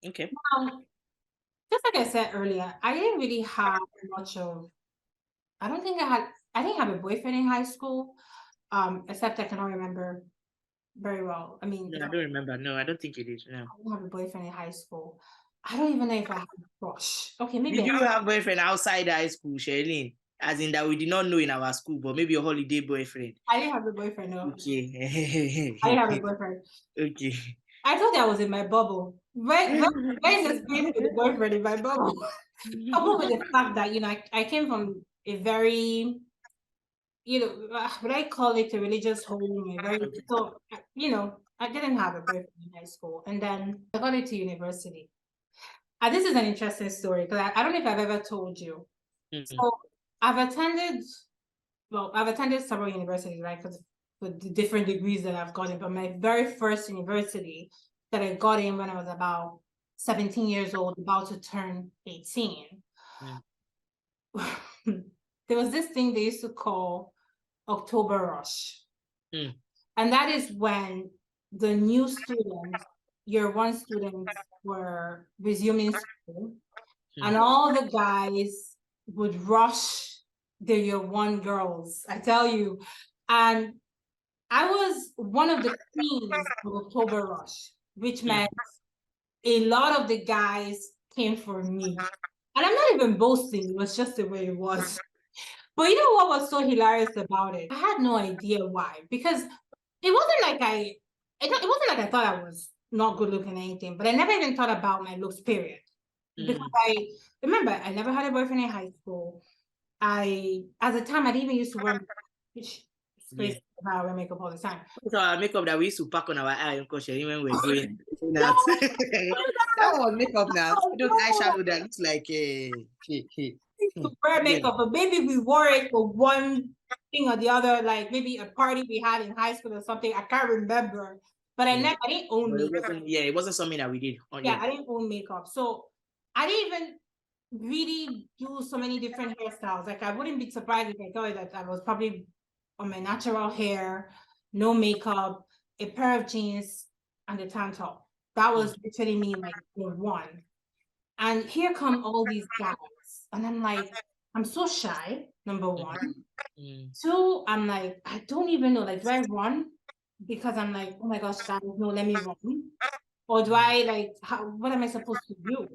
Okay. Just like I said earlier, I didn't really have much of. I don't think I had. I didn't have a boyfriend in high school, except I cannot remember very well. I mean, No, I don't remember. No, I don't think you did. No. I didn't have a boyfriend in high school. I don't even know if I had a crush. Okay, maybe Did you have boyfriend outside high school, Sherlyn? As in that we did not know in our school, but maybe a holiday boyfriend. I didn't have a boyfriend. No, I didn't have a Okay. boyfriend. Okay. I thought I was in my bubble. Where is the space for the boyfriend in my bubble? Coupled with the fact that I came from a very would I call it a religious home? A very so I didn't have a boyfriend in high school, and then I got into university. And this is an interesting story because I don't know if I've ever told you. Mhm. So I've attended, I've attended several universities, right? Because for the different degrees that I've gotten, but my very first university that I got in when I was about 17 years old, about to turn 18. Mm. There was this thing they used to call October Rush. Mm. And that is when the new students, year one students, were resuming school, and Mm. all the guys would rush the year one girls. I tell you. And I was one of the queens of October Rush, which meant Mm. a lot of the guys came for me. And I'm not even boasting, it was just the way it was. But you know what was so hilarious about it? I had no idea why. Because it wasn't like it wasn't like I thought I was not good looking or anything, but I never even thought about my looks, period. Because Mm. I remember I never had a boyfriend in high school. At the time, I didn't even used to wear makeup, which is Yeah. crazy how I wear makeup all the time. So our makeup that we used to pack on our eye, Uncle Sherlyn, when we were going No, out. That no, was makeup now. Those no, eyeshadow that looks like to wear yeah. makeup, but maybe we wore it for one thing or the other, like maybe a party we had in high school or something. I can't remember. But Yeah. I didn't own But makeup. it wasn't something that we did on Yeah, yeah. I didn't own makeup. So I didn't even really do so many different hairstyles. Like I wouldn't be surprised if I told you that I was probably on my natural hair, no makeup, a pair of jeans, and a tank top. That Mm. was literally me like year one. And here come all these guys. And I'm like, I'm so shy, number one. Mm. Mm. Two, I'm like, I don't even know. Like, do I run? Because I'm like, oh my gosh, guys, no, let me run. Or do Mm. I like what am I supposed to do?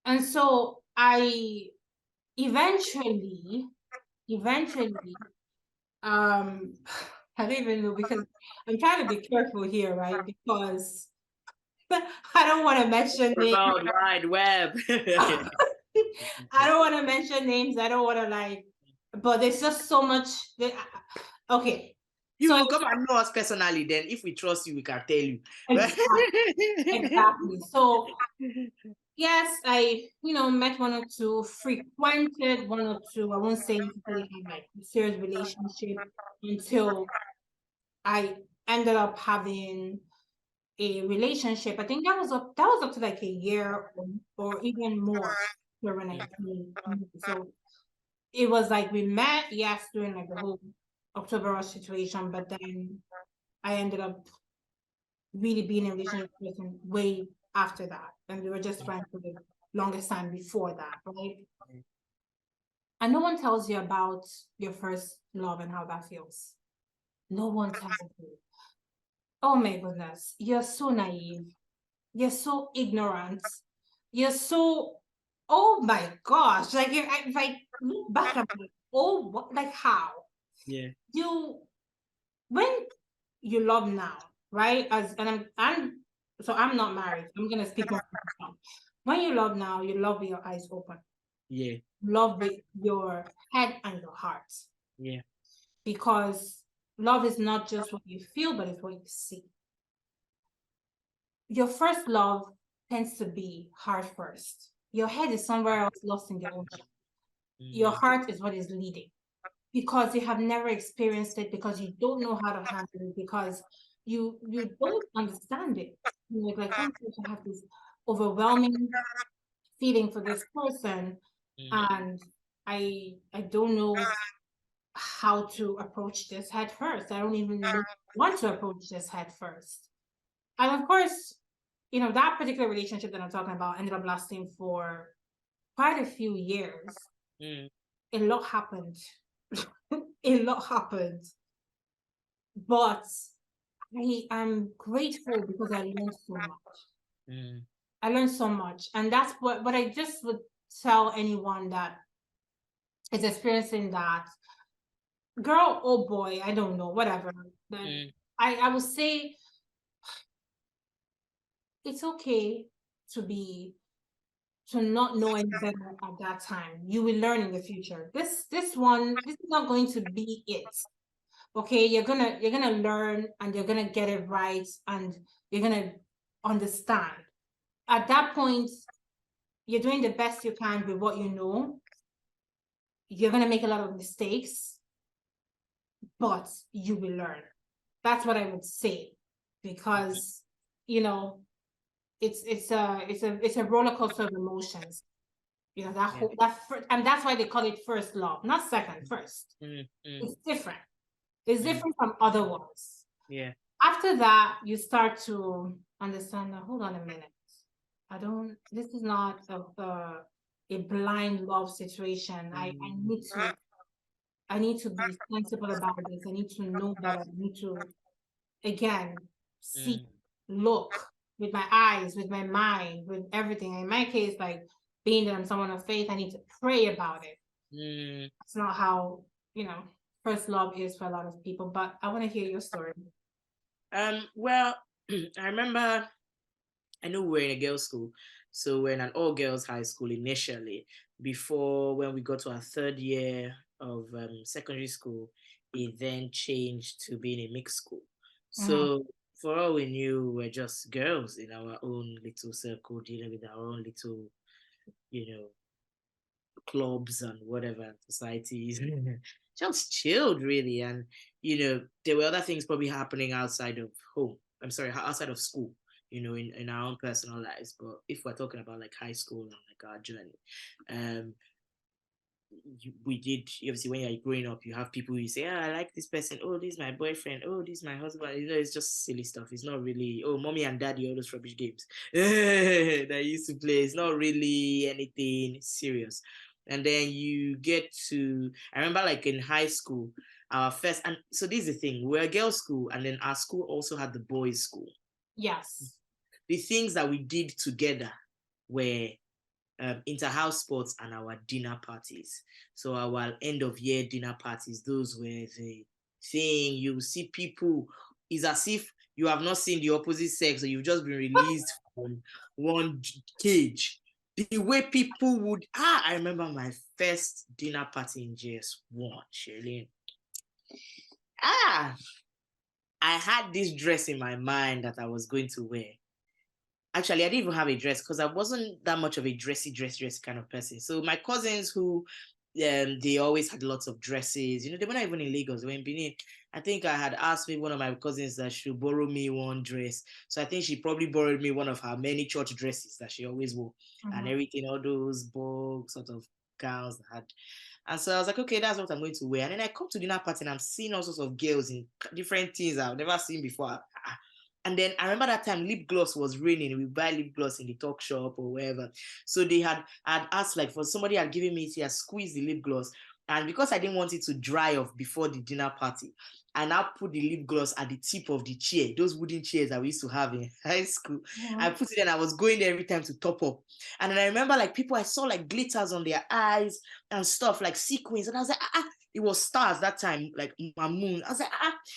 And so I eventually, eventually, um, I don't even know because I'm trying to be careful here, right? Because I don't want to mention The names. World Wide Web. I don't want to mention names. I don't want to like, but there's just so much. Okay, You so will come and know us personally. Then, if we trust you, we can tell you. exactly, exactly. So yes, I met one or two, frequented one or two. I won't say necessarily had like a serious relationship until I ended up having a relationship. I think that was up to like a year or even more when I came. So it was like we met, yes, during like the whole October Rush situation, but then I ended up really being in a relationship with him way after that. And we were just friends for the longest time before that, right? And no one tells you about your first love and how that feels. No one tells you. Oh my goodness. You're so naive. You're so ignorant. You're so, oh my gosh. Like if I look back, I'm like, oh, what, like how? Yeah. You when you love now, right? As and I'm not married. I'm gonna speak on myself. When you love now, you love with your eyes open. Yeah. Love with your head and your heart. Yeah. Because love is not just what you feel, but it's what you see. Your first love tends to be heart first. Your head is somewhere else lost in the ocean. Your Mm. heart is what is leading because you have never experienced it, because you don't know how to handle it, because you don't understand it. You're like, oh, I have this overwhelming feeling for this person, Mm. and I don't know how to approach this head first. I don't even know want to approach this head first. And of course, you know, that particular relationship that I'm talking about ended up lasting for quite a few years. A lot happened. A lot happened. But I am grateful because I learned so much. I learned so much. And that's what I just would tell anyone that is experiencing that. Girl, oh boy, I don't know, whatever. I would say it's okay to not know any better at that time. You will learn in the future. This is not going to be it. Okay, you're gonna learn and you're gonna get it right and you're gonna understand. At that point, you're doing the best you can with what you know. You're gonna make a lot of mistakes, but you will learn. That's what I would say, because you know it's a roller coaster of emotions. You know, and that's why they call it first love, not second, first. It's different. It's different from other ones. Yeah. After that, you start to understand that, hold on a minute. This is not a blind love situation. I need to be sensible about this. I need to know better. I need to, again, see, look with my eyes, with my mind, with everything. In my case, like being that I'm someone of faith, I need to pray about it. It's not how, you know, first love is for a lot of people, but I want to hear your story. Well, I remember, I know we were in a girls' school, so we're in an all-girls high school initially. Before, when we got to our third year of secondary school, it then changed to being a mixed school. So for all we knew, we're just girls in our own little circle, dealing with our own little, you know, clubs and whatever, societies. Just chilled, really. And, you know, there were other things probably happening outside of home. I'm sorry, outside of school, you know, in our own personal lives. But if we're talking about like high school and like our journey, we did, obviously, when you're growing up, you have people you say, I like this person, oh, this is my boyfriend, oh, this is my husband. You know, it's just silly stuff. It's not really, oh, mommy and daddy, all those rubbish games that I used to play. It's not really anything serious. And then you get to, I remember like in high school, our first, and so this is the thing, we're a girls' school, and then our school also had the boys' school. Yes. The things that we did together were inter-house sports and our dinner parties. So our end of year dinner parties, those were the thing. You see people, it's as if you have not seen the opposite sex, or you've just been released from one cage. The way people would, I remember my first dinner party in JS1, Shirley. I had this dress in my mind that I was going to wear. Actually, I didn't even have a dress because I wasn't that much of a dressy kind of person. So my cousins who, they always had lots of dresses. You know, they were not even in Lagos, they were in Benin. I think I had asked maybe one of my cousins that should borrow me one dress. So I think she probably borrowed me one of her many church dresses that she always wore and everything, all those bulk sort of gowns I had. And so I was like, okay, that's what I'm going to wear. And then I come to dinner party and I'm seeing all sorts of girls in different things I've never seen before. And then I remember that time lip gloss was raining. We buy lip gloss in the talk shop or wherever. So they had asked, like, for somebody had given me, he had squeezed the lip gloss. And because I didn't want it to dry off before the dinner party, I now put the lip gloss at the tip of the chair, those wooden chairs that we used to have in high school. I put it and I was going there every time to top up. And then I remember like people, I saw like glitters on their eyes and stuff, like sequins. And I was like, it was stars that time, like my moon. I was like,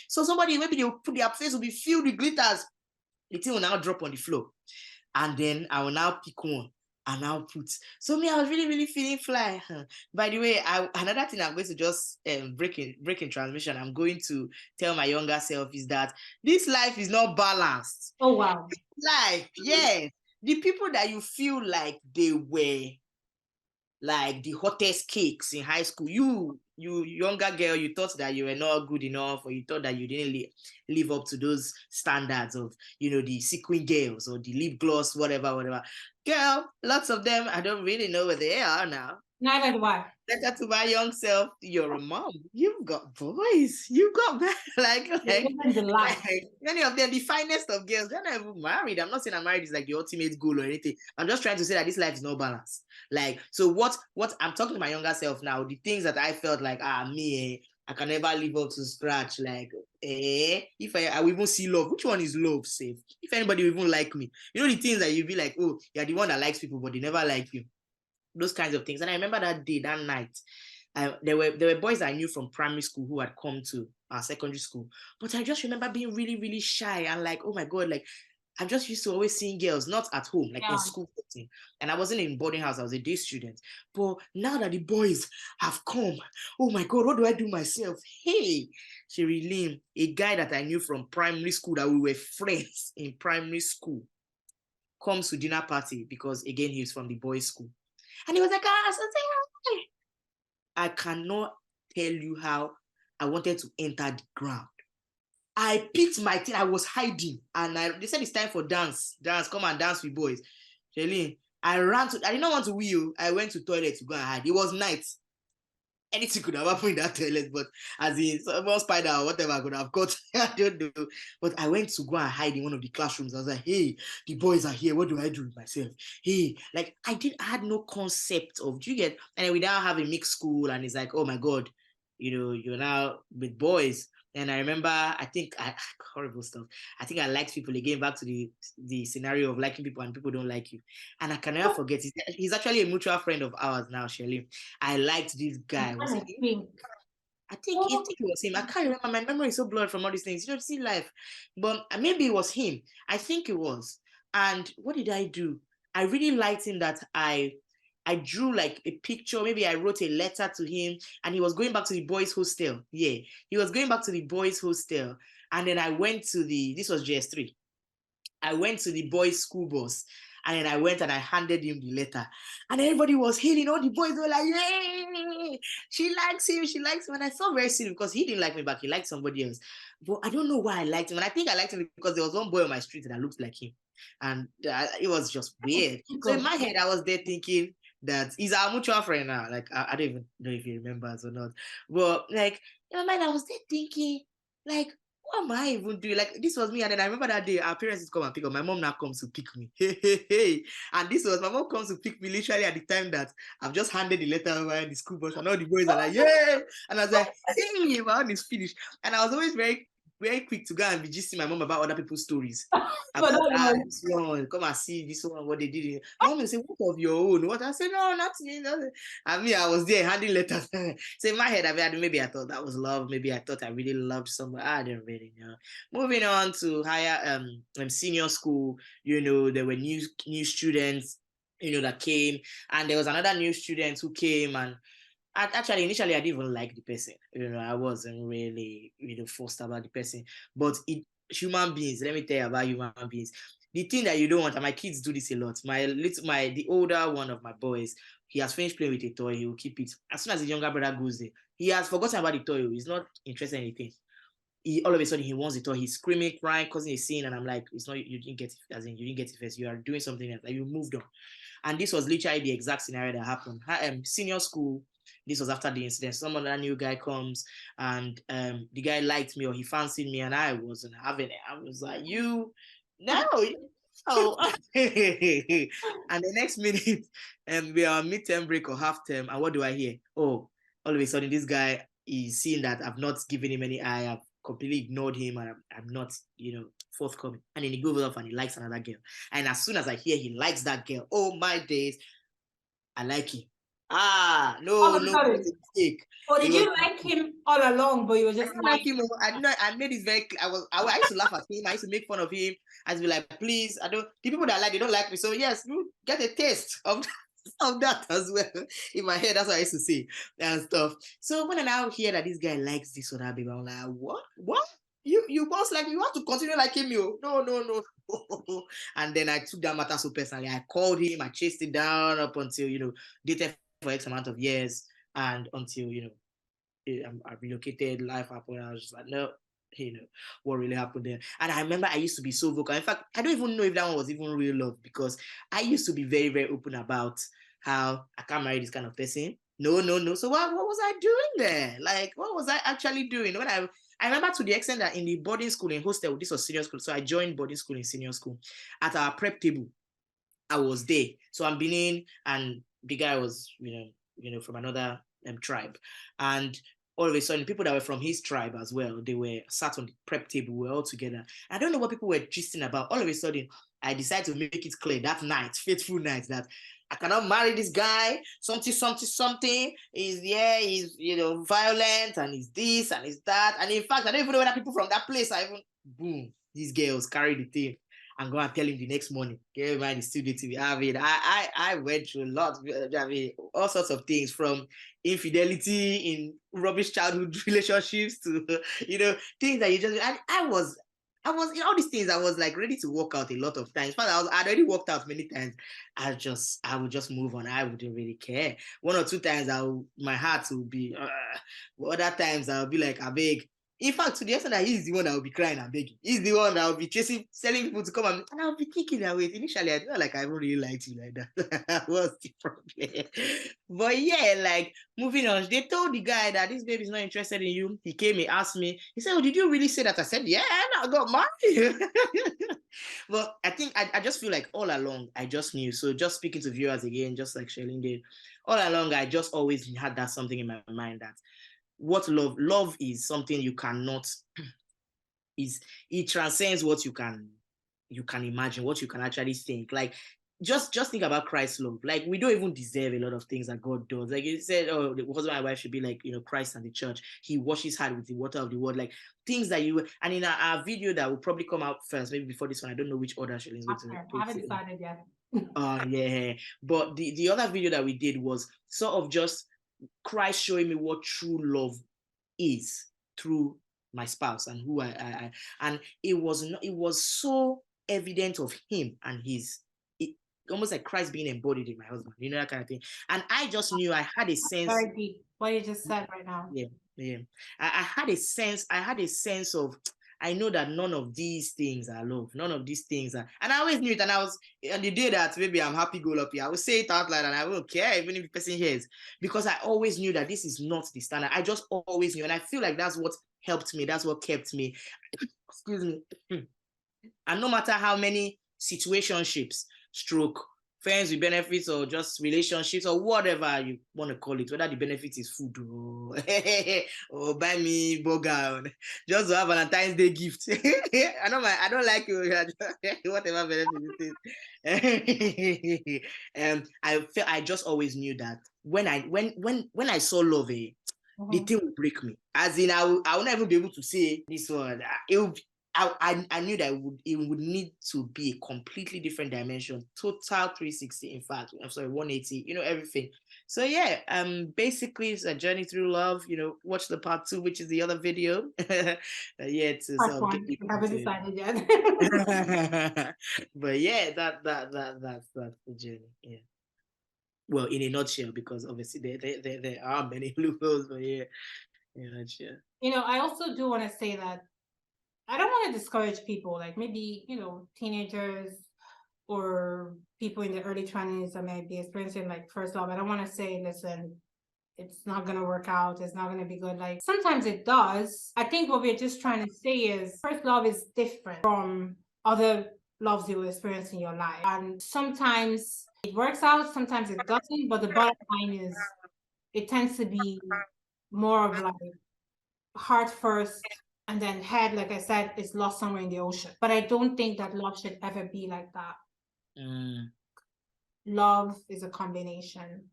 so somebody, maybe they'll put their face will be filled with glitters. The thing will now drop on the floor. And then I will now pick one and now put. So me, I was really, really feeling fly. By the way, another thing I'm going to just break in transmission, I'm going to tell my younger self is that this life is not balanced. Oh, wow. Life, yes. The people that you feel like they were like the hottest cakes in high school, you younger girl, you thought that you were not good enough, or you thought that you didn't live up to those standards of, you know, the sequin girls or the lip gloss, whatever. Girl, lots of them, I don't really know where they are now. Neither do I. Letter to my young self, you're a mom. You've got boys. You've got like Living the life. many of them, the finest of girls, they're not even married. I'm not saying I'm married is like the ultimate goal or anything. I'm just trying to say that this life is not balanced. Like, so what I'm talking to my younger self now, the things that I felt like, I can never live up to scratch. Like, if I will even see love, which one is love safe? If anybody will even like me, you know, the things that you'll be like, oh, you're the one that likes people, but they never like you. Those kinds of things. And I remember that day, that night, there were boys I knew from primary school who had come to our secondary school. But I just remember being really, really shy and like, oh my God, like I'm just used to always seeing girls, not at home, like in school setting. And I wasn't in boarding house, I was a day student. But now that the boys have come, oh my God, what do I do myself? Hey, Sherry Lim, a guy that I knew from primary school, that we were friends in primary school, comes to dinner party because again, he was from the boys' school. And he was like, I cannot tell you how I wanted to enter the ground. I picked my thing. I was hiding. And they said it's time for dance. Come and dance with boys. Shelly, I did not want to wheel. I went to toilet to go and hide. It was night. Anything could have happened in that toilet, but as in some spider or whatever could have caught. I don't know. But I went to go and hide in one of the classrooms. I was like, hey, the boys are here. What do I do with myself? Hey, like I had no concept of, do you get? And we now have a mixed school, and it's like, oh my God, you're now with boys. And I remember, horrible stuff. I think I liked people again, back to the scenario of liking people and people don't like you. And I can never forget, he's actually a mutual friend of ours now, Shirley. I liked this guy. Was it him? I think it was him. I can't remember. My memory is so blurred from all these things. You don't see life. But maybe it was him. I think it was. And what did I do? I really liked him that I drew like a picture. Maybe I wrote a letter to him, and he was going back to the boys' hostel. Yeah, he was going back to the boys' hostel. And then I went to this was JS3. I went to the boys' school bus, and then I went and I handed him the letter. And everybody was hailing. All the boys were like, yay, she likes him. And I felt very silly because he didn't like me back. He liked somebody else. But I don't know why I liked him. And I think I liked him because there was one boy on my street that looked like him. And it was just weird. So in my head, I was there thinking that he's our mutual friend now. Like, I don't even know if he remembers or not. But like, in my mind, I was there thinking, like, what am I even doing? Like, this was me. And then I remember that day, our parents would come and pick up. My mom now comes to pick me. Hey. And my mom comes to pick me literally at the time that I've just handed the letter over in the school bus. And all the boys are like, yeah. And I was like, hey, my own is finished. And I was always very, very quick to go and be gisting my mom about other people's stories. About this one, come and see this one, what they did. My mom would say, what of your own? What? I said, no, nothing. I mean, I was there handing letters. So in my head, maybe I thought that was love. Maybe I thought I really loved someone. I didn't really know. Moving on to higher senior school, there were new students, that came, and there was another new student who came, and actually, initially, I didn't even like the person. I wasn't really, forced about the person. But human beings, let me tell you about human beings. The thing that you don't want, and my kids do this a lot. The older one of my boys, he has finished playing with a toy. He will keep it. As soon as the younger brother goes there, he has forgotten about the toy. He's not interested in anything. All of a sudden, he wants the toy. He's screaming, crying, causing a scene, and I'm like, it's not. You didn't get it. As in, you didn't get it first. You are doing something else. Like, you moved on. And this was literally the exact scenario that happened. Senior school, this was after the incident. Some other new guy comes, and the guy liked me or he fancied me, and I wasn't having it. I was like, no. And the next minute, we are midterm break or half term, and what do I hear? Oh, all of a sudden, this guy is seeing that I've not given him any eye. I've completely ignored him, and I'm not, forthcoming. And then he goes off and he likes another girl. And as soon as I hear he likes that girl, oh my days, I like him. No mistake. Or did you like him all along, but you were just like him? I made it very clear. I used to laugh at him. I used to make fun of him. I used to be like, please, the people that they don't like me. So yes, you get a taste of that as well. In my head, that's what I used to say and stuff. So when I now hear that this guy likes this or that baby, I'm like, what? You boss like me, you want to continue liking me? No. And then I took that matter so personally. I called him, I chased it down up until, dated for X amount of years, and until, I relocated, life happened. I was just like, no, what really happened there. And I remember I used to be so vocal. In fact, I don't even know if that one was even real love, because I used to be very, very open about how I can't marry this kind of person. No. So what was I doing there? Like, what was I actually doing? When I remember to the extent that in the boarding school, in hostel, this was senior school. So I joined boarding school in senior school. At our prep table, I was there. So I'm Benin, and the guy was, from another tribe. And all of a sudden, people that were from his tribe as well, they were sat on the prep table, we were all together. I don't know what people were gisting about. All of a sudden, I decided to make it clear that night, fateful night, that I cannot marry this guy, something. He's violent, and he's this and he's that. And in fact, I don't even know whether people from that place are even, boom, these girls carry the thing and go and tell him the next morning. Get mind is still to be having. I went through a lot. I mean, all sorts of things, from infidelity in rubbish childhood relationships to things that you just. And I was in all these things. I was like ready to walk out a lot of times. But I'd already walked out many times. I would just move on. I wouldn't really care. One or two times, my heart would be. Other times I'll be like, I beg. In fact, to the extent that he's the one that will be crying and begging. He's the one that will be telling people to come, and I'll be thinking that way. Initially, I felt like I don't really liked you like that. What's the problem? But yeah, like, moving on. They told the guy that this baby's not interested in you. He came, he asked me. He said, "Oh, did you really say that?" I said, "Yeah, I got married." Well, I think I just feel like all along, I just knew. So just speaking to viewers again, just like Shelly did, all along, I just always had that something in my mind that what love is something you cannot it transcends what you can imagine, what you can actually think. Like, just think about Christ's love. Like, we don't even deserve a lot of things that God does. Like, you said, oh, the husband and wife should be like, Christ and the church. He washes her with the water of the word. Like, things that and in our video that will probably come out first, maybe before this one, I don't know which order Shelene's going to I haven't decided yet. Yeah. But the other video that we did was sort of just Christ showing me what true love is through my spouse and who I and it was so evident of him and almost like Christ being embodied in my husband, that kind of thing. And I just knew I had a sense. Very deep. What you just said right now. Yeah. I had a sense of, I know that none of these things are love. None of these things are, and I always knew it. And I was, on the day that maybe I'm happy go lucky, I will say it out loud and I won't care even if the person hears, because I always knew that this is not the standard. I just always knew, and I feel like that's what helped me. That's what kept me. Excuse me. And no matter how many situationships, stroke, friends with benefits, or just relationships, or whatever you want to call it, whether the benefit is food or buy me burger, just to have Valentine's Day gift. I don't like you, whatever benefit it is. I just always knew that when I saw love, the thing will break me. As in, I will not even be able to say this one. I knew that it would need to be a completely different dimension, total 360. In fact, I'm sorry, 180. Everything. So yeah, basically it's a journey through love. Watch the part 2, which is the other video. Yeah, to part 1. I haven't decided yet. But yeah, that's the journey. Yeah. Well, in a nutshell, because obviously there are many loopholes, but yeah, in a nutshell. I also do want to say that I don't want to discourage people, like maybe, teenagers or people in the early 20s that may be experiencing like first love. I don't want to say, listen, it's not going to work out. It's not going to be good. Like, sometimes it does. I think what we're just trying to say is first love is different from other loves you will experience in your life. And sometimes it works out, sometimes it doesn't. But the bottom line is it tends to be more of like heart first, and then head, like I said, is lost somewhere in the ocean. But I don't think that love should ever be like that. Love is a combination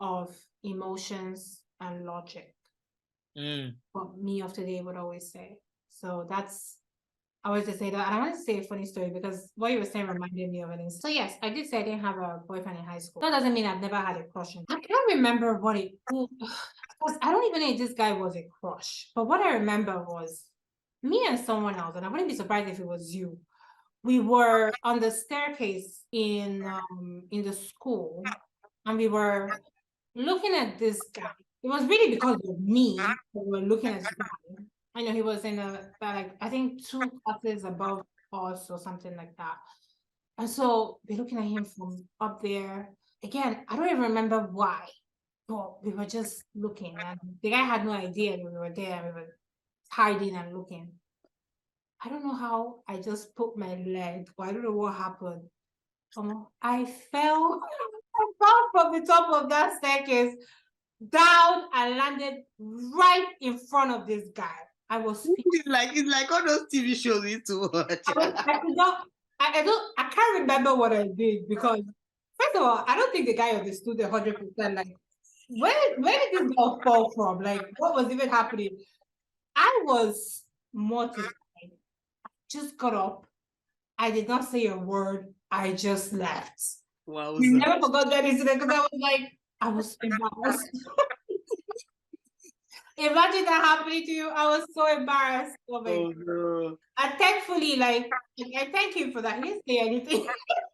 of emotions and logic. What me of today would always say. So I always just say that. And I want to say a funny story because what you were saying reminded me of it. So yes, I did say I didn't have a boyfriend in high school. That doesn't mean I've never had a crush on. I can't remember because I don't even know if this guy was a crush. But what I remember was me and someone else, and I wouldn't be surprised if it was you. We were on the staircase in the school, and we were looking at this guy. It was really because of me that we were looking at this guy. I know he was in I think 2 classes above us or something like that. And so we're looking at him from up there. again, I don't even remember why, but we were just looking, and the guy had no idea we were there. We were hiding and looking. I don't know how I just put my leg, or I don't know what happened. I fell, I fell from the top of that staircase down and landed right in front of this guy. I was It's like all those TV shows we used to watch. I can't remember what I did, because first of all, I don't think the guy understood 100%. Like, where did this girl fall from? Like, what was even happening? I was mortified. Just got up. I did not say a word. I just left. Wow. You never forgot that incident, because I was like, I was embarrassed. Imagine that happening to you. I was so embarrassed. Oh no. And thankfully, like, I thank him for that. He didn't say anything.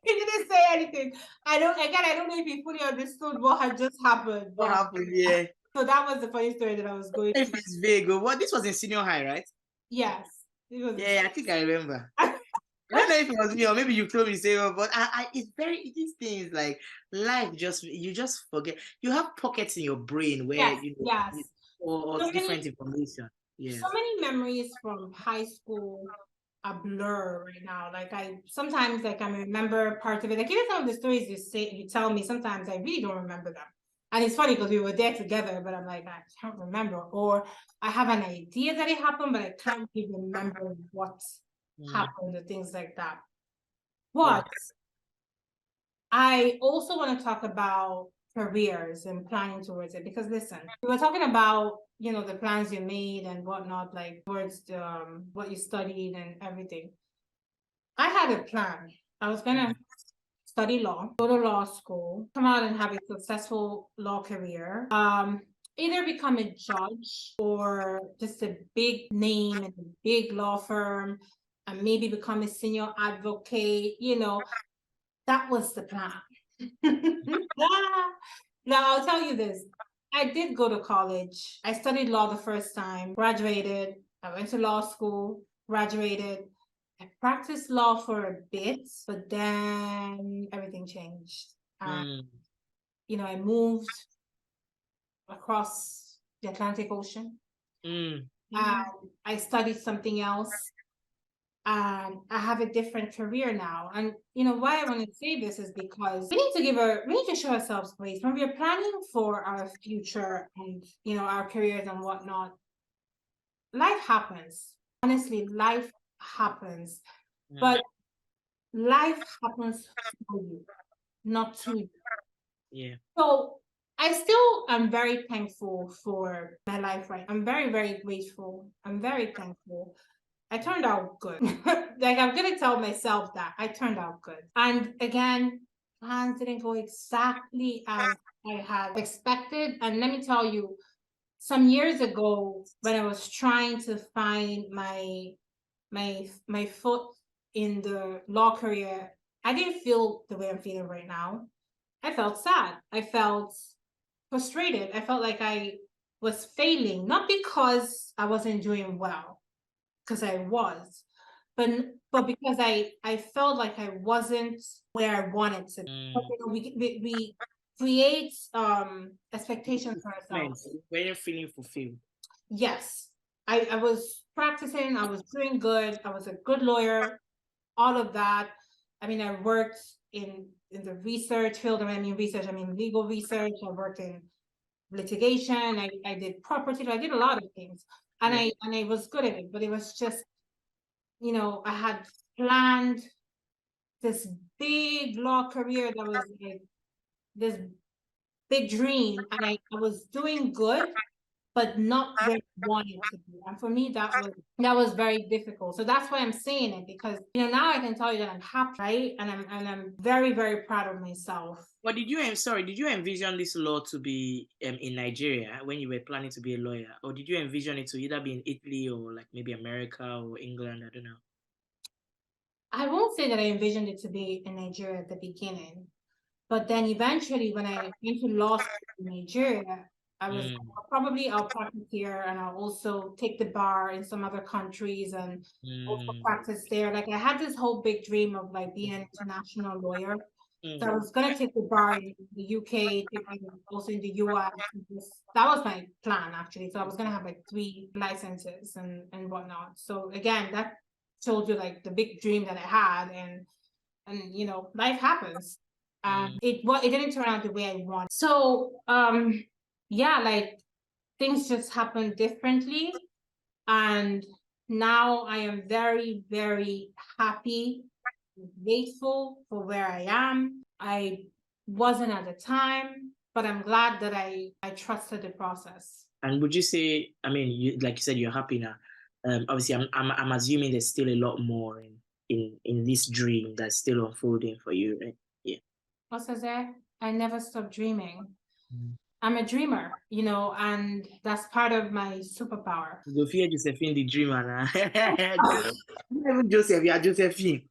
He didn't say anything. I don't know if he fully understood what had just happened. What happened? Yeah. So that was the funny story that I was going. If it's vague, what this was in senior high, right? Yes. It was. Yeah, I think I remember. I don't know if it was me or maybe you told me to say, but it's these things like life you just forget. You have pockets in your brain where Yes. or so different information. Yeah. So many memories from high school are blur right now. Like sometimes I remember parts of it. Like even some of the stories you tell me, sometimes I really don't remember them. And it's funny because we were there together, but I'm like, I can't remember. Or I have an idea that it happened, but I can't even remember what happened or things like that. But I also want to talk about careers and planning towards it, because listen, we were talking about the plans you made and whatnot, like towards what you studied and everything. I had a plan. I was gonna study law, go to law school, come out and have a successful law career. Either become a judge or just a big name in a big law firm, and maybe become a senior advocate. That was the plan. Now, I'll tell you this. I did go to college. I studied law the first time, graduated. I went to law school, graduated. I practiced law for a bit, but then everything changed. I moved across the Atlantic Ocean. I studied something else. I have a different career now. And why I want to say this is because we need to show ourselves grace when we're planning for our future and our careers and whatnot. Life happens. Honestly, life happens. But life happens for you, not to you. Yeah. So I still am very thankful for my life, right? I'm very, very grateful. I'm very thankful. I turned out good. Like, I'm going to tell myself that I turned out good. And again, plans didn't go exactly as I had expected. And let me tell you, some years ago, when I was trying to find my foot in the law career, I didn't feel the way I'm feeling right now. I felt sad. I felt frustrated. I felt like I was failing, not because I wasn't doing well, because I was, but because I felt like I wasn't where I wanted to be. We create expectations for ourselves. When you're feeling fulfilled. Yes. I was practicing, I was doing good, I was a good lawyer, all of that. I mean, I worked in the research field. I mean legal research. I worked in litigation. I did property. I did a lot of things. And I was good at it, but it was just, I had planned this big law career that was like this big dream, and I was doing good, but not where I wanted to be. And for me, that was very difficult. So that's why I'm saying it, because now I can tell you that I'm happy, right? And I'm very, very proud of myself. But did you envision this law to be in Nigeria when you were planning to be a lawyer, or did you envision it to either be in Italy or like maybe America or England? I don't know. I won't say that I envisioned it to be in Nigeria at the beginning, but then eventually when I went to law school in Nigeria, I was I'll practice here, and I'll also take the bar in some other countries and also practice there. Like, I had this whole big dream of like being an international lawyer. So I was gonna take the bar in the UK, also in the US. That was my plan actually. So I was gonna have like 3 licenses and whatnot. So again, that told you like the big dream that I had, and you know, life happens. It didn't turn out the way I wanted. So yeah, like things just happened differently, and now I am very, very happy, grateful for where I am. I wasn't at the time, but I'm glad that I trusted the process. And would you say, I mean, you, like you said, you're happy now. Obviously, I'm assuming there's still a lot more in this dream that's still unfolding for you, right? Yeah. What's there? I never stop dreaming. I'm a dreamer, you know, and that's part of my superpower. Sophia Josephine, the dreamer. Nah. Even Joseph, yeah, Josephine.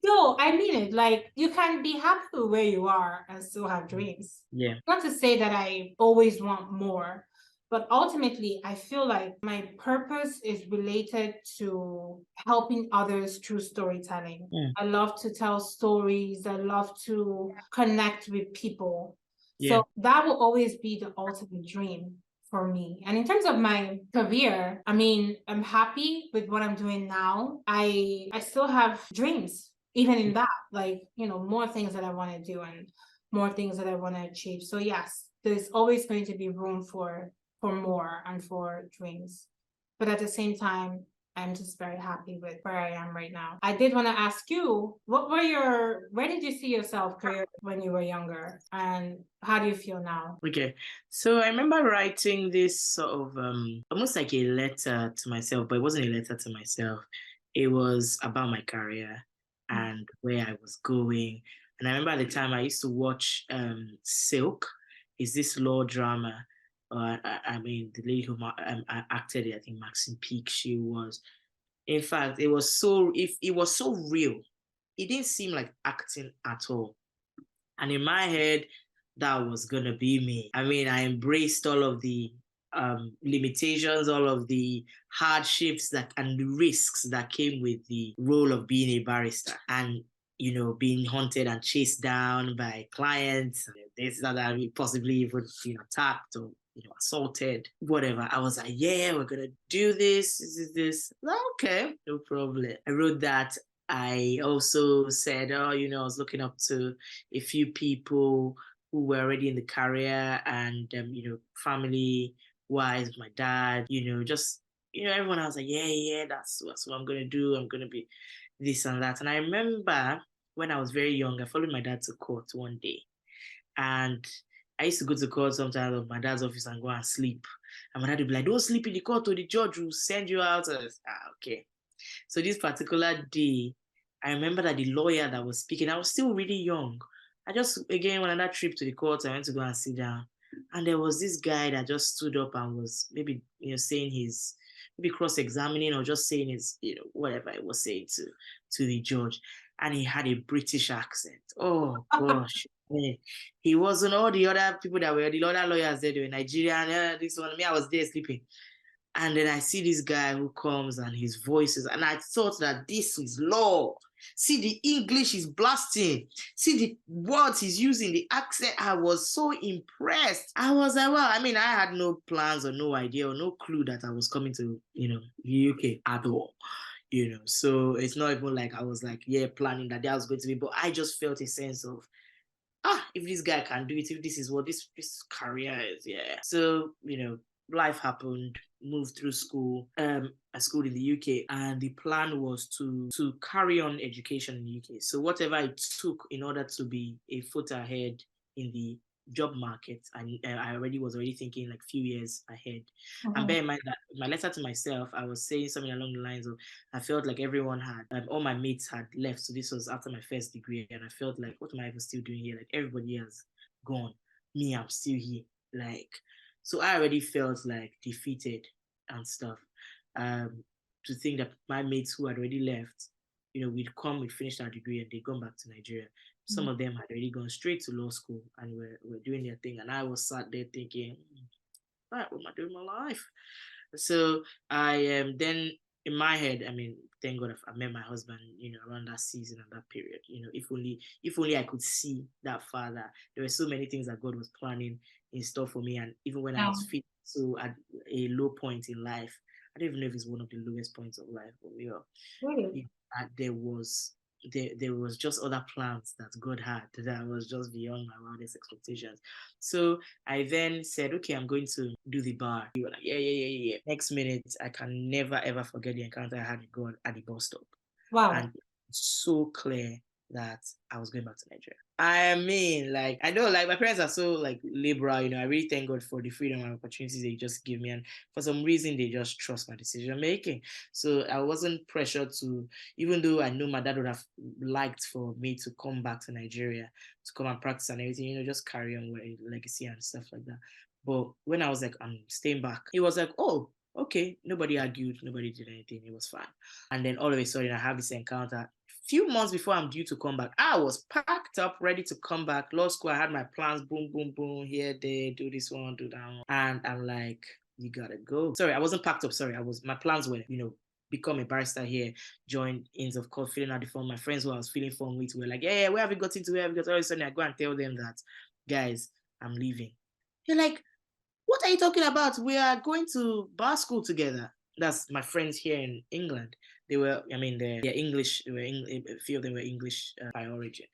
No, I mean it. Like you can be happy where you are and still have dreams. Yeah. Not to say that I always want more, but ultimately I feel like my purpose is related to helping others through storytelling. I love to tell stories. I love to connect with people. Yeah. So that will always be the ultimate dream for me. And in terms of my career, I mean, I'm happy with what I'm doing now. I still have dreams even in that, like, you know, more things that I want to do and more things that I want to achieve. So yes, there's always going to be room for more and for dreams. But at the same time, I'm just very happy with where I am right now. I did want to ask you, where did you see yourself career when you were younger? And how do you feel now? Okay. So I remember writing this sort of almost like a letter to myself, but it wasn't a letter to myself. It was about my career and where I was going. And I remember at the time I used to watch Silk. Is this law drama? I mean, the lady who acted it, I think Maxine Peake, she was. In fact, it was so if it was so real, it didn't seem like acting at all. And in my head, that was gonna be me. I mean, I embraced all of the limitations, all of the hardships that and the risks that came with the role of being a barrister, and you know, being hunted and chased down by clients, this that, possibly even being attacked or assaulted, whatever. I was like, yeah, we're gonna do this. This. Okay, no problem. I wrote that. I also said, oh, I was looking up to a few people who were already in the career and, family wise, my dad, just, everyone else like, yeah, that's what I'm going to do. I'm going to be this and that. And I remember when I was very young, I followed my dad to court one day. And I used to go to court sometimes at my dad's office and go and sleep. And my dad would be like, don't sleep in the court or the judge will send you out. Okay. So this particular day, I remember that the lawyer that was speaking, I was still really young. I just, again, went on that trip to the court, I went to go and sit down. And there was this guy that just stood up and was maybe, saying maybe cross-examining or just saying his, whatever he was saying to the judge. And he had a British accent. Oh, gosh. Man. He wasn't all the other people that were, the other lawyers there, they were Nigerian, this one. Me, I was there sleeping. And then I see this guy who comes and his voices, and I thought that this is law. See the English he's blasting. See the words he's using, the accent. I was so impressed. I was like, well, I mean, I had no plans or no idea or no clue that I was coming to, UK at all. So it's not even like I was like, yeah, planning that was going to be, but I just felt a sense of, if this guy can do it, if this is what this career is, yeah. So, life happened, moved through school, I schooled in the UK, and the plan was to carry on education in the UK. So whatever it took in order to be a foot ahead in the job market, and I was already thinking like a few years ahead. And bear in mind that my letter to myself, I was saying something along the lines of, I felt like everyone had, all my mates had left. So this was after my first degree, and I felt like, what am I even still doing here? Like everybody has gone, me, I'm still here. Like, so I already felt like defeated and stuff. To think that my mates who had already left, we'd finished our degree and they'd gone back to Nigeria. Some of them had already gone straight to law school and were doing their thing. And I was sat there thinking, right, what am I doing with my life? So I then in my head, I mean, thank God I met my husband, around that season and that period. If only I could see that father. There were so many things that God was planning in store for me. And even when I was feeling so at a low point in life, I don't even know if it's one of the lowest points of life, but Really? there was just other plans that God had that was just beyond my wildest expectations. So I then said, okay, I'm going to do the bar. You were like, yeah. Next minute, I can never ever forget the encounter I had with God at the bus stop. Wow. And it's so clear that I was going back to Nigeria. I mean, like, I know, like, my parents are so, like, liberal, I really thank God for the freedom and opportunities they just give me. And for some reason, they just trust my decision making. So I wasn't pressured to, even though I know my dad would have liked for me to come back to Nigeria, to come and practice and everything, just carry on with legacy and stuff like that. But when I was like, I'm staying back, he was like, oh, okay, nobody argued, nobody did anything, it was fine. And then all of a sudden, I have this encounter. Few months before I'm due to come back, I was packed up, ready to come back. Law school, I had my plans, boom, boom, boom, here, there, do this one, do that one. And I'm like, you gotta go. Sorry, I wasn't packed up. Sorry, my plans were, become a barrister here, join Inns of Court, filling out the form. My friends who I was filling form with were like, yeah, where have you gotten to? Where have you got? All of a sudden, I go and tell them that, guys, I'm leaving. They're like, what are you talking about? We are going to bar school together. That's my friends here in England. They were, they're English. A few of them were English by origin.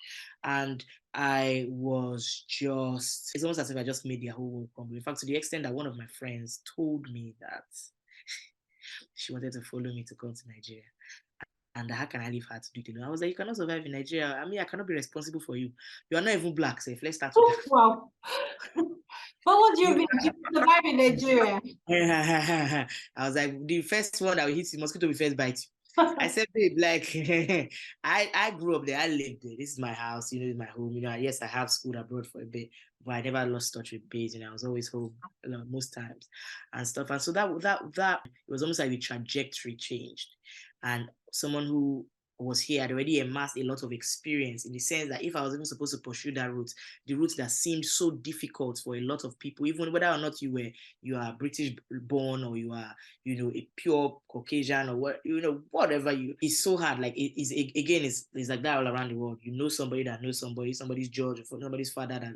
And I was just, it's almost as if I just made their whole world crumble. In fact, to the extent that one of my friends told me that she wanted to follow me to come to Nigeria. And how can I leave her to do it? I was like, you cannot survive in Nigeria. I mean, I cannot be responsible for you. You are not even black, so let's start with that. Wow. But what do you mean? You survive in Nigeria? I was like, the first one that will hit the mosquito will first bite you. I said, babe, like, I grew up there. I lived there. This is my house. It's my home. Yes, I have schooled abroad for a bit, but I never lost touch with base. I was always home most times and stuff. And so that it was almost like the trajectory changed. And someone who was here had already amassed a lot of experience, in the sense that if I was even supposed to pursue that route, the route that seemed so difficult for a lot of people, even whether or not you are British born, or you are, a pure Caucasian, or whatever it's so hard. Like it's like that all around the world. Somebody that knows somebody's judge, or somebody's father that,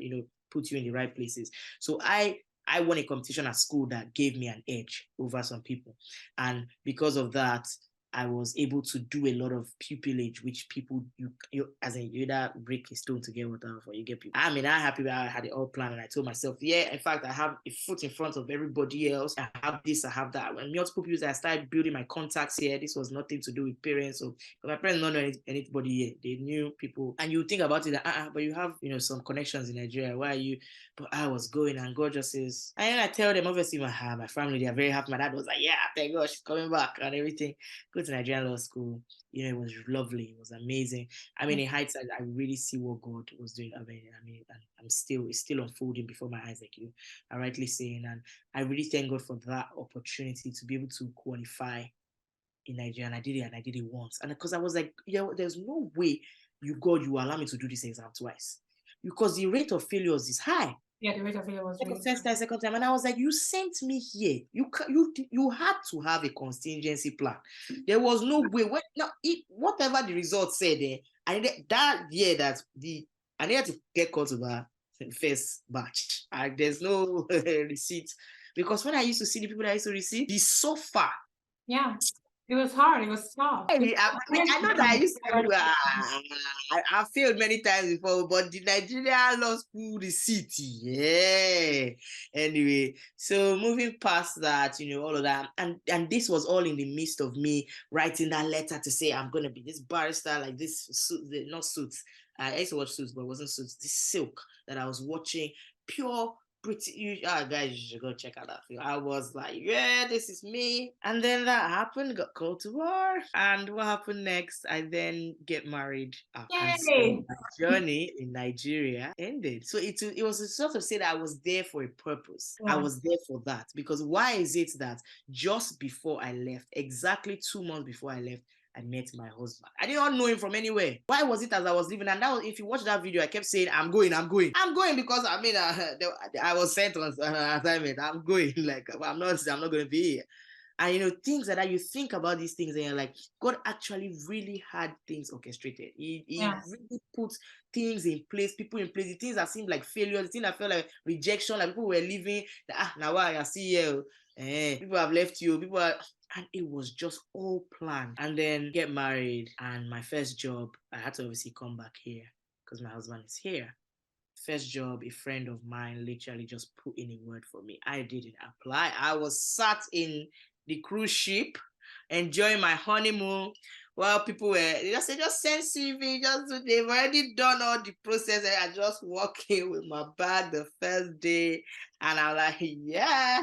put you in the right places. So I won a competition at school that gave me an edge over some people. And because of that, I was able to do a lot of pupillage, which people, you as in, you either break a stone to get water, or you get people. I'm happy that I had it all planned, and I told myself, yeah, in fact, I have a foot in front of everybody else. I have this, I have that. When multiple people, I started building my contacts here. This was nothing to do with parents. So my parents don't know anybody here. They knew people. And you think about it, that, but you have, some connections in Nigeria. Why are you? But I was going, and God just says, and then I tell them, obviously, my family, they are very happy. My dad was like, yeah, thank God she's coming back and everything. Go to Nigerian law school. It was lovely. It was amazing. In hindsight, I really see what God was doing. It's still unfolding before my eyes, like you are rightly saying. And I really thank God for that opportunity to be able to qualify in Nigeria. And I did it once. And because I was like, there's no way you allow me to do this exam twice, because the rate of failures is high. Yeah, the rate of failure was really first time, second time, and I was like, you sent me here. You had to have a contingency plan. There was no way. Whatever the results said, I needed that year I needed to get called to the first batch. There's no receipt, because when I used to see the people that I used to receive, the suffer. Yeah. It was hard. It was tough. I know that I used to. I failed many times before, but the Nigeria law school receipt, yeah. Anyway, so moving past that, all of that, and this was all in the midst of me writing that letter to say I'm gonna be this barrister, like this suit, not suits. I used to watch Suits, but it wasn't Suits. This Silk that I was watching, pure pretty. Guys, you should go check out that film. I was like, yeah, this is me. And then that happened, got called to war. And what happened next? I then get married. And so my journey in Nigeria ended. So it was a sort of say that I was there for a purpose. Yeah. I was there for that. Because why is it that just before I left, exactly 2 months before I left, I met my husband. I did not know him from anywhere. Why was it as I was leaving? And that was, if you watch that video, I kept saying, I'm going because I was sent on an assignment. I'm going. Like, I'm not going to be here. And, you know, things like that, you think about these things and you're like, God actually really had things orchestrated. He really put things in place, people in place, the things that seemed like failure, the things that felt like rejection, like people were leaving, now why I see you, people have left you, people are, and it was just all planned. And then get married, and my first job, I had to obviously come back here because my husband is here. First job, a friend of mine literally just put in a word for me. I didn't apply. I was sat in the cruise ship enjoying my honeymoon while people were, they just say, just send CV, they've already done all the process. I just walk in with my bag the first day, and I'm like, yeah.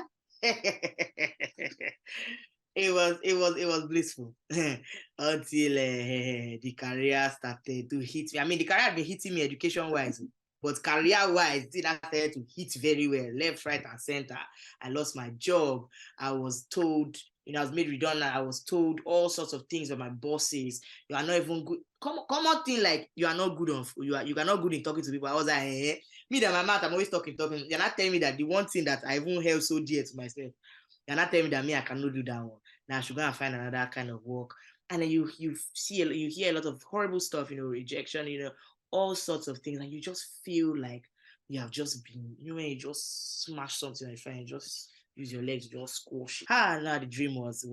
It was blissful until the career started to hit me. I mean, the career had been hitting me education wise, but career-wise, it started to hit very well, left, right, and center. I lost my job. I was told, I was made redundant. I was told all sorts of things by my bosses. You are not even good. Common thing like you are not good you are not good in talking to people. I was like, me that my mouth, I'm always talking. You're not telling me that the one thing that I even held so dear to myself. You're not telling me that me I cannot do that one. Now I should go and find another kind of work. And then you hear a lot of horrible stuff, rejection, all sorts of things, and you just feel like you have just been, when you just smash something on your friend, just use your legs to just squash it. Now the dream was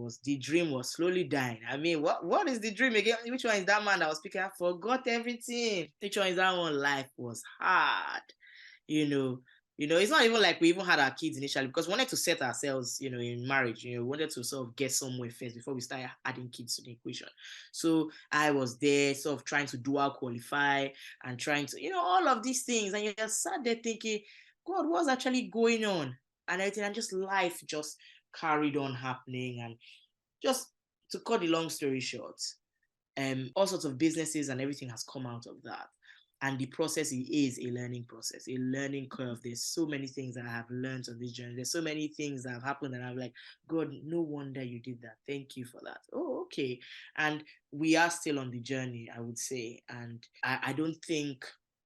slowly dying. I mean, what is the dream again? Which one is that man that was speaking? I forgot everything. Which one is that one? Life was hard, you know. It's not even like we even had our kids initially because we wanted to set ourselves, in marriage. We wanted to sort of get somewhere first before we started adding kids to the equation. So I was there sort of trying to dual qualify and trying to, all of these things. And you're sat there thinking, God, what's actually going on? And everything, and just life just carried on happening. And just to cut the long story short, all sorts of businesses and everything has come out of that. And the process is a learning process, a learning curve. There's so many things that I have learned on this journey. There's so many things that have happened and I'm like, God, no wonder you did that. Thank you for that. Oh, okay. And we are still on the journey, I would say. And I don't think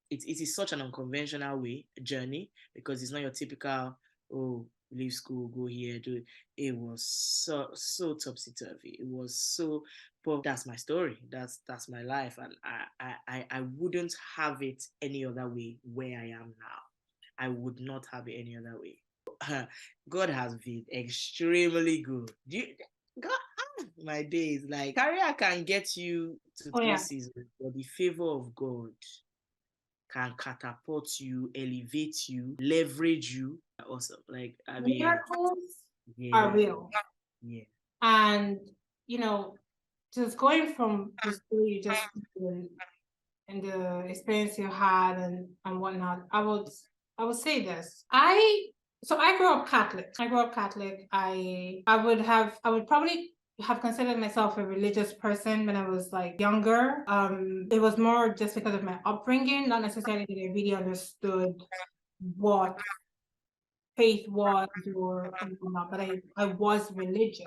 it is such an unconventional journey, because it's not your typical, oh, leave school, go here, do it. It was so topsy-turvy. It was so, but that's my story. That's my life, and I wouldn't have it any other way where I am now. I would not have it any other way. God has been extremely good. God, my days, like, career can get you to places, but the favor of God can catapult you, elevate you, leverage you. Awesome. Like, I mean, miracles are real. Yeah. And, just going from the story you just and the experience you had and whatnot, I would say this. I grew up Catholic. I would probably have considered myself a religious person when I was like younger. It was more just because of my upbringing, not necessarily that I really understood what faith was or not, but I was religious.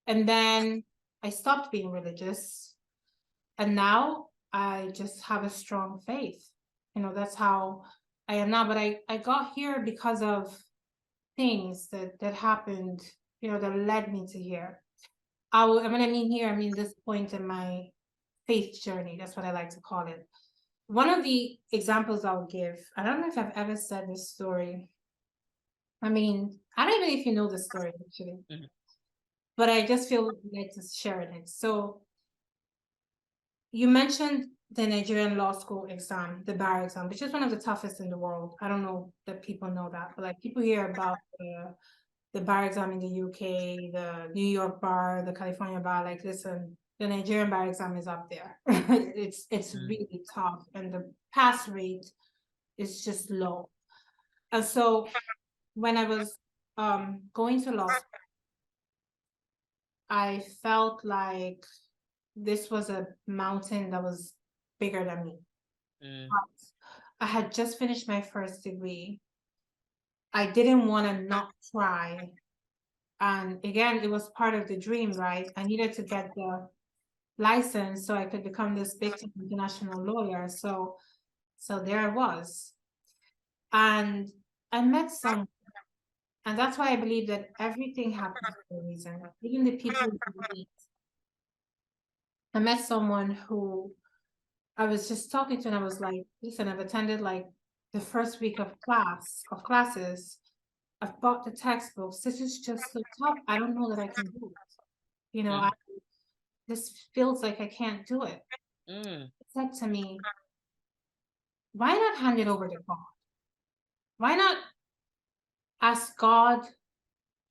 And then I stopped being religious. And now I just have a strong faith. That's how I am now. But I got here because of things that happened, that led me to here. When I mean here, I mean this point in my faith journey. That's what I like to call it. One of the examples I'll give, I don't know if I've ever said this story. I mean, I don't even know if you know the story, actually. Mm-hmm. But I just feel like to share it. So you mentioned the Nigerian law school exam, the bar exam, which is one of the toughest in the world. I don't know that people know that, but like people hear about the bar exam in the UK, the New York bar, the California bar. Like, listen, the Nigerian bar exam is up there. It's really tough, and the pass rate is just low. And so when I was going to law school, I felt like this was a mountain that was bigger than me. I had just finished my first degree. I didn't want to not try. And again, it was part of the dream, right? I needed to get the license so I could become this big international lawyer. So there I was. And I met someone, And that's why I believe that everything happens for a reason. Even the people you meet. I met someone who I was just talking to, and I was like, listen, I've attended like the first week of classes. I've bought the textbooks. This is just so tough. I don't know that I can do it. You know, this feels like I can't do it. It said to me, why not hand it over to God? Why not ask God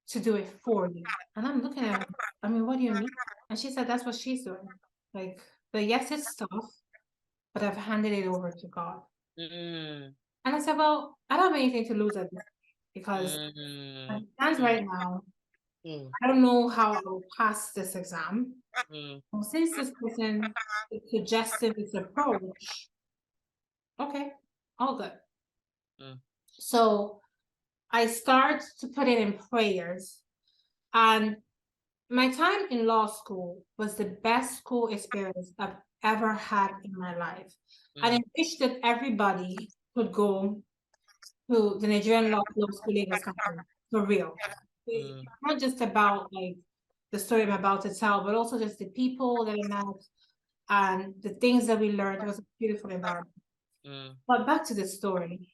to do it for you? And I'm looking at her, I mean, what do you mean? And she said, that's what she's doing. Like, but yes, it's tough, but I've handed it over to God. And I said, well, I don't have anything to lose at this because as it stands right now, I don't know how I'll pass this exam. Since this person suggested this approach, okay, all good. So I start to put it in prayers. And my time in law school was the best school experience I've ever had in my life. And I wish that everybody could go to the Nigerian Law School Lagos campus, for real. It's not just about like the story I'm about to tell, but also just the people that I met and the things that we learned. It was a beautiful environment. But back to the story.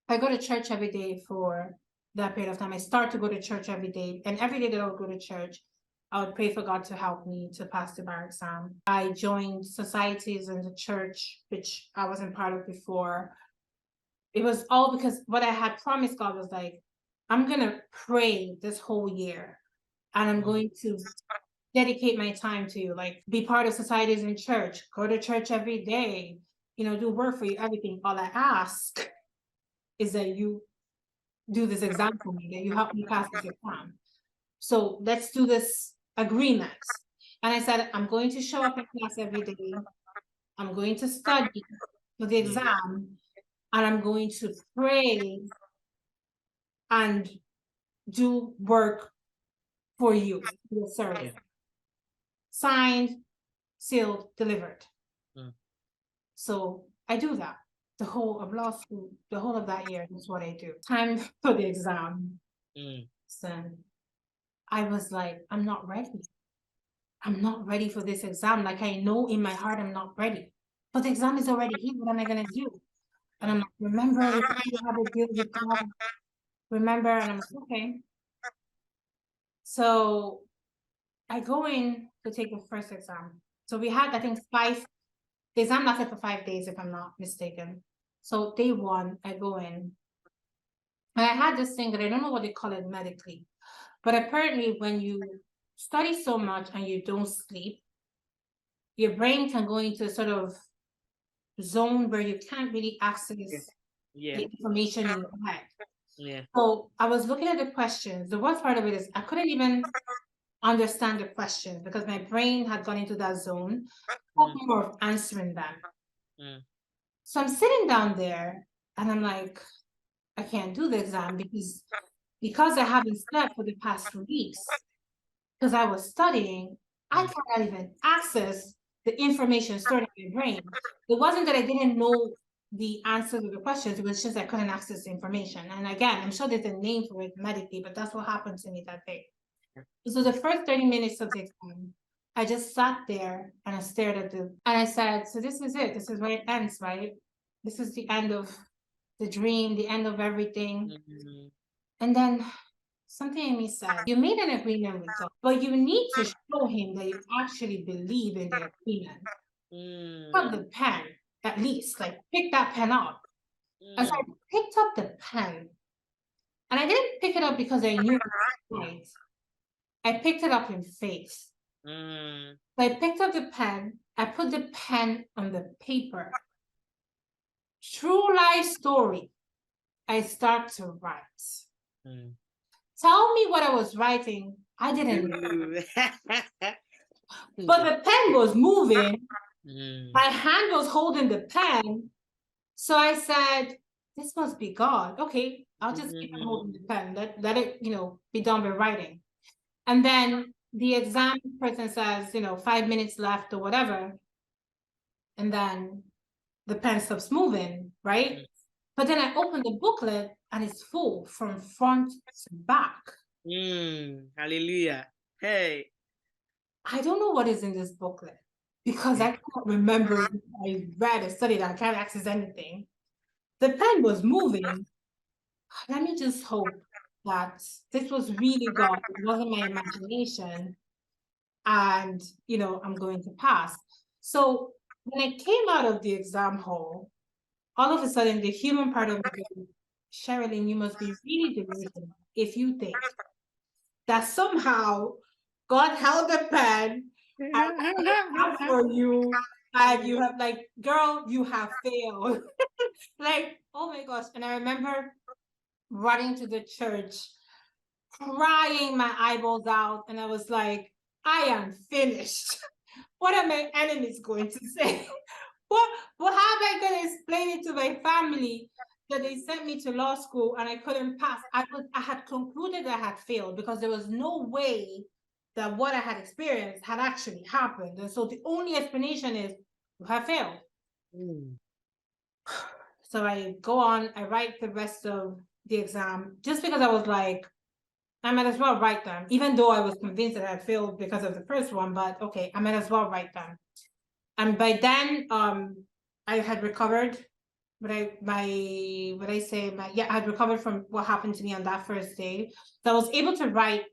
I go to church every day for that period of time. I start to go to church every day, and every day that I would go to church, I would pray for God to help me to pass the bar exam. I joined societies in the church, which I wasn't part of before. It was all because what I had promised God was like, I'm going to pray this whole year, and I'm going to dedicate my time to you, like be part of societies in church, go to church every day, do work for you, everything. All I ask is that you do this exam for me, that you help me pass this exam. So let's do this agreement. And I said, I'm going to show up in class every day. I'm going to study for the exam, and I'm going to pray and do work for you, your service. Signed, sealed, delivered. So I do that. The whole of law school, the whole of that year is what I do. Time for the exam. So I was like, I'm not ready. I'm not ready for this exam. Like, I know in my heart I'm not ready. But the exam is already here. What am I going to do? And I'm like, remember, we have a deal with God. Remember? And I'm like, okay. So I go in to take the first exam. So we had, I think, the exam lasted for 5 days, if I'm not mistaken. So day one, I go in. And I had this thing that I don't know what they call it medically. But apparently when you study so much and you don't sleep, your brain can go into a sort of zone where you can't really access the information in your head. So I was looking at the questions. The worst part of it is I couldn't even understand the questions because my brain had gone into that zone, more of answering them. So I'm sitting down there and I'm like, I can't do the exam because I haven't slept for the past 2 weeks. Because I was studying, I cannot even access the information stored in my brain. It wasn't that I didn't know the answer to the questions, it was just I couldn't access the information. And again, I'm sure there's a name for it medically, but that's what happened to me that day. So the first 30 minutes of the exam, I just sat there and I stared at and I said, so this is it. This is where it ends, right? This is the end of the dream, the end of everything. And then something in me said, you made an agreement with God, but you need to show him that you actually believe in the agreement. Put the pen, at least, like pick that pen up. As I picked up the pen, and I didn't pick it up because I knew it was right. I picked it up in faith. So I picked up the pen, I put the pen on the paper. True life story. I start to write. Tell me what I was writing. I didn't know. But the pen was moving. My hand was holding the pen. So I said, this must be God. Okay, I'll just keep on holding the pen. Let it, be done with writing. And then the exam person says, 5 minutes left or whatever. And then the pen stops moving, right? But then I opened the booklet and it's full from front to back. Hallelujah. Hey. I don't know what is in this booklet because I can't remember if I read or studied. I can't access anything. The pen was moving. Let me just hope that this was really God. It wasn't my imagination. And, I'm going to pass. So when I came out of the exam hall, all of a sudden, the human part of me goes, Sherilyn, you must be really delusional if you think that somehow God held a pen and for you, and you have girl, you have failed. Oh my gosh. And I remember running to the church, crying my eyeballs out, and I was like, I am finished. What are my enemies going to say? How am I going to explain it to my family that they sent me to law school and I couldn't pass? I had concluded I had failed because there was no way that what I had experienced had actually happened. And so the only explanation is you have failed. So I go on, I write the rest of the exam just because I was like, I might as well write them, even though I was convinced that I had failed because of the first one, but okay, I might as well write them. And by then, I had recovered, I had recovered from what happened to me on that first day. So I was able to write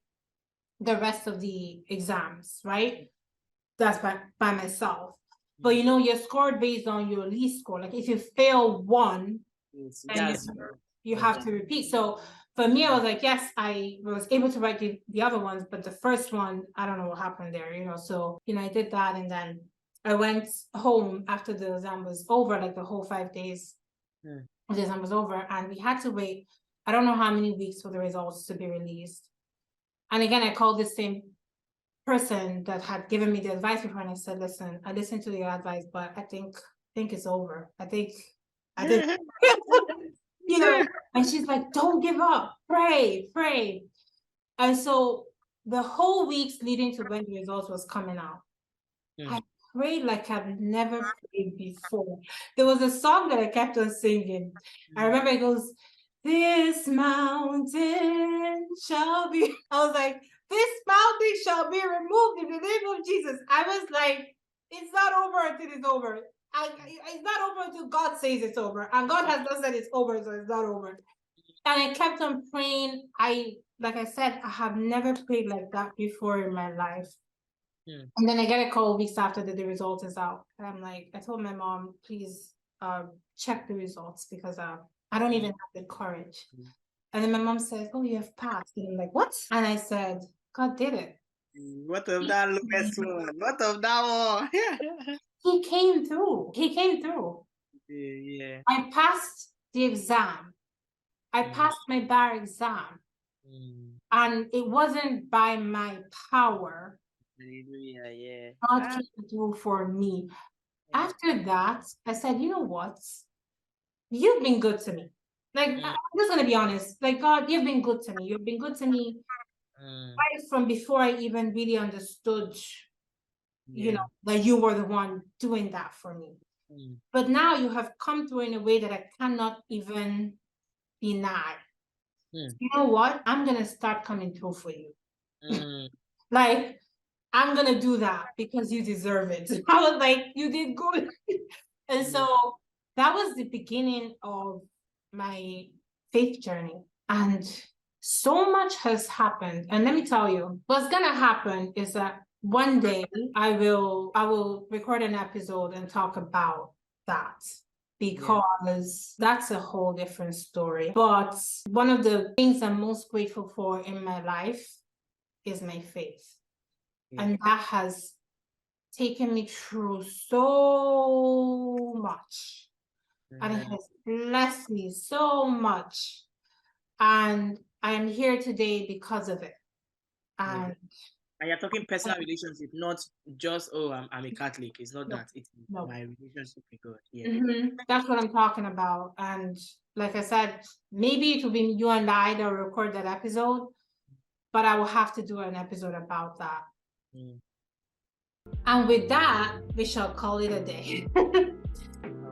the rest of the exams, right? That's by myself. But you're scored based on your least score. Like if you fail one, then you have to repeat. So for me, I was like, yes, I was able to write the other ones, but the first one, I don't know what happened there, So, I did that, and then I went home after the exam was over, like the whole 5 days. The exam was over, and we had to wait, I don't know how many weeks for the results to be released. And again, I called the same person that had given me the advice before, and I said, listen, I listened to your advice, but I think it's over. I think and she's like, don't give up, pray. And so the whole weeks leading to when the results was coming out, I prayed like I've never prayed before. There was a song that I kept on singing. I remember it goes, this mountain shall be, I was like, this mountain shall be removed in the name of Jesus. I was like, it's not over until it's over. It's not over until God says it's over. And God has not said it's over, so it's not over. And I kept on praying. Like I said, I have never prayed like that before in my life. And then I get a call weeks after that the result is out. And I'm like, I told my mom, please check the results because I don't even have the courage. And then my mom says, oh, you have passed. And I'm like, what? And I said, God did it. What of that, Lucas? What of that one? He came through. Yeah. I passed the exam. I passed my bar exam. And it wasn't by my power. Yeah. God came through for me. After that, I said, you know what? You've been good to me. Like, I'm just going to be honest. Like, God, you've been good to me. You've been good to me right from before I even really understood, that you were the one doing that for me. But now you have come through in a way that I cannot even deny. You know what? I'm going to start coming through for you. Like, I'm going to do that because you deserve it. I was like, you did good. And so that was the beginning of my faith journey. And so much has happened. And let me tell you, what's going to happen is that one day I will record an episode and talk about that, because that's a whole different story. But one of the things I'm most grateful for in my life is my faith. And that has taken me through so much. And it has blessed me so much. And I am here today because of it. And you're talking personal relationship, not just, I'm a Catholic. It's not that. It's my relationship with God. Yeah. That's what I'm talking about. And like I said, maybe it will be you and I that will record that episode, but I will have to do an episode about that. And with that, we shall call it a day.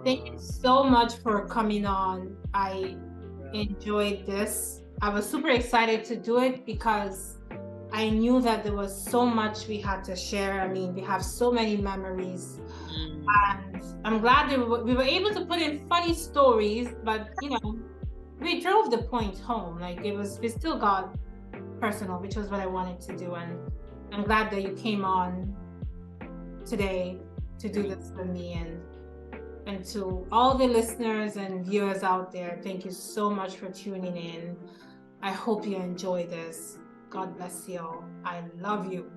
Thank you so much for coming on. I enjoyed this. I was super excited to do it because I knew that there was so much we had to share. I mean, we have so many memories. And I'm glad that we were able to put in funny stories, but we drove the point home. Like we still got personal, which was what I wanted to do. And I'm glad that you came on today to do this with me. And to all the listeners and viewers out there, thank you so much for tuning in. I hope you enjoy this. God bless you all. I love you.